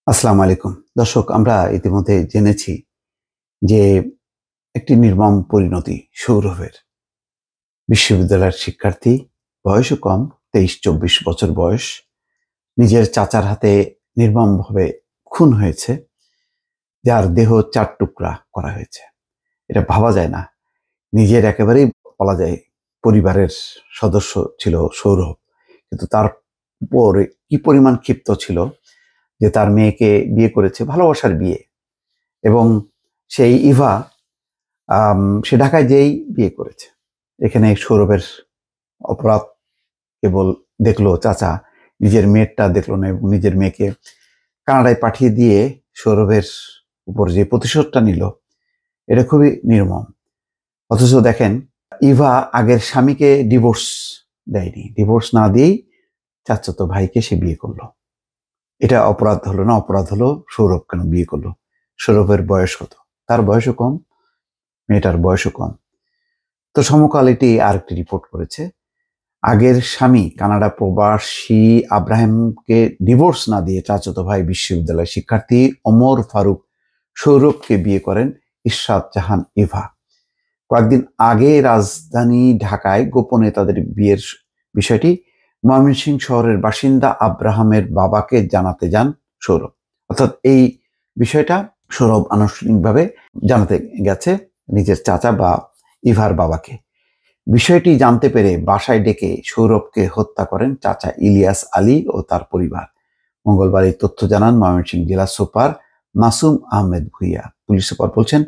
আসসালামু আলাইকুম দর্শক, আমরা ইতিমধ্যে জেনেছি যে একটি নির্মম পরিণতি সৌরভের। বিশ্ববিদ্যালয়ের শিক্ষার্থী, বয়সও কম, 23-24 বছর বয়স, নিজের চাচার হাতে নির্মমভাবে খুন হয়েছে, যার দেহ 4 টুকরা করা হয়েছে। এটা ভাবা যায় না। নিজের একেবারেই বলা যায় পরিবারের সদস্য ছিল সৌরভ, কিন্তু তার উপরে কি পরিমাণ ক্ষিপ্ত ছিল যে তার মেয়েকে বিয়ে করেছে, ভালোবাসার বিয়ে। এবং সেই ইভা সে ঢাকায় যেই বিয়ে করেছে। এখানে সৌরভের অপরাধ কেবল দেখলো চাচা, নিজের মেয়েরটা দেখলো না, এবং নিজের মেয়েকে কানাডায় পাঠিয়ে দিয়ে সৌরভের উপর যে প্রতিশোধটা নিল, এটা খুবই নির্মম। অথচ দেখেন, ইভা আগের স্বামীকে ডিভোর্স দেয়নি, ডিভোর্স না দিয়েই চাচাতো ভাইকে সে বিয়ে করলো। এটা অপরাধ হলো না? অপরাধ হলো সৌরভ কেন বিয়ে করলো। সৌরভের বয়স কত? তার বয়সও কম, মেয়েটার বয়সও কম। তো সমকাল এটি আরেকটি রিপোর্ট করেছে, আগের স্বামী কানাডা প্রবাসী আব্রাহিমকে ডিভোর্স না দিয়ে চাচাতো ভাই বিশ্ববিদ্যালয়ের শিক্ষার্থী ওমর ফারুক সৌরভকে বিয়ে করেন ইশরাত জাহান ইভা। কয়েকদিন আগে রাজধানী ঢাকায় গোপনে তাদের বিয়ের বিষয়টি ময়মনসিংহ শহরের বাসিন্দা আব্রাহামের বাবাকে জানাতে যান সৌরভ। অর্থাৎ এই বিষয়টা সৌরভ আনুষ্ঠানিকভাবে জানাতে গেছে নিজের চাচা বা ইভার বাবাকে। বিষয়টি জানতে পেরে বাসায় ডেকে সৌরভকে হত্যা করেন চাচা ইলিয়াস আলী ও তার পরিবার। মঙ্গলবার এই তথ্য জানান ময়মনসিংহ জেলা super Masum Ahmed Bhuiyan. Police super বলছেন,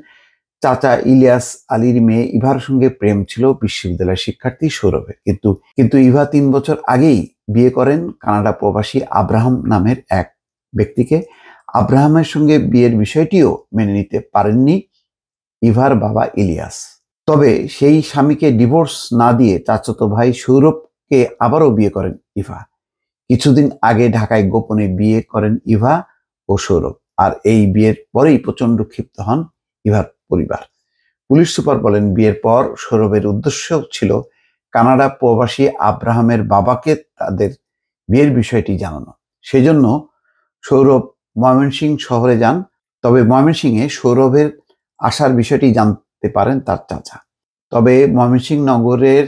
চাচা ইলিয়াস আলীর মেয়ে ইভার সঙ্গে প্রেম ছিল বিশ্ববিদ্যালয়ের শিক্ষার্থী সৌরভের, কিন্তু ইভা 3 বছর আগেই বিয়ে করেন কানাডা প্রবাসী আব্রাহাম নামের এক ব্যক্তিকে। আব্রাহামের সঙ্গে বিয়ের বিষয়টিও মেনে নিতে পারেননি ইভার বাবা ইলিয়াস। তবে সেই স্বামীকে ডিভোর্স না দিয়ে চাচাতো ভাই সৌরভকে আবারও বিয়ে করেন ইভা। কিছুদিন আগে ঢাকায় গোপনে বিয়ে করেন ইভা ও সৌরভ। আর এই বিয়ের পরেই প্রচন্ড ক্ষিপ্ত হন ইভার পরিবার। পুলিশ সুপার বলেন, বিয়ের পর সৌরভের উদ্দেশ্য ছিল কানাডা প্রবাসী আব্রাহামের বাবাকে তাদের বিয়ের বিষয়টি জানানো। সেজন্য সৌরভ ময়মনসিংহ শহরে যান। তবে ময়মনসিংহে সৌরভের আসার বিষয়টি জানতে পারেন তার চাচা। তবে ময়মনসিংহ নগরের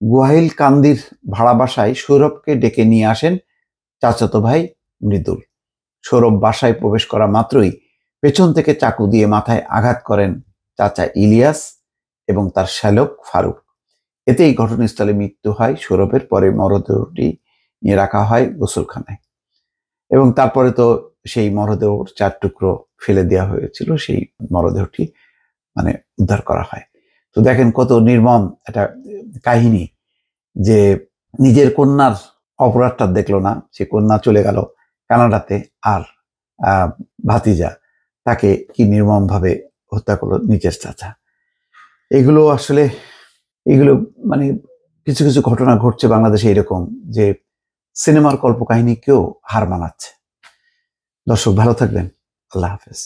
গুয়াহিলকান্দির ভাড়া বাসায় সৌরভকে ডেকে নিয়ে আসেন চাচাতো ভাই মৃদুল। সৌরভ বাসায় প্রবেশ করা মাত্রই পেছন থেকে চাকু দিয়ে মাথায় আঘাত করেন চাচা ইলিয়াস এবং তার শ্যালক ফারুক। এতেই ঘটনাস্থলে মৃত্যু হয় সৌরভের। পরে মরদেহটি নিয়ে রাখা হয় গোসলখানায়, এবং তারপরে তো সেই মরদেহ 4 টুকরো ফেলে দেওয়া হয়েছিল, সেই মরদেহটি উদ্ধার করা হয়। তো দেখেন কত নির্মম একটা কাহিনী, যে নিজের কন্যার অপরাধটা দেখলো না, সে কন্যা চলে গেল কানাডাতে, আর ভাতিজা তাকে কি নির্মম ভাবে হত্যা করলো নিজের চাচা। এগুলো আসলে এগুলো কিছু কিছু ঘটনা ঘটছে বাংলাদেশে এরকম, যে সিনেমার কল্পকাহিনীকেও হার মানাচ্ছে। দর্শক, ভালো থাকবেন। আল্লাহ হাফেজ।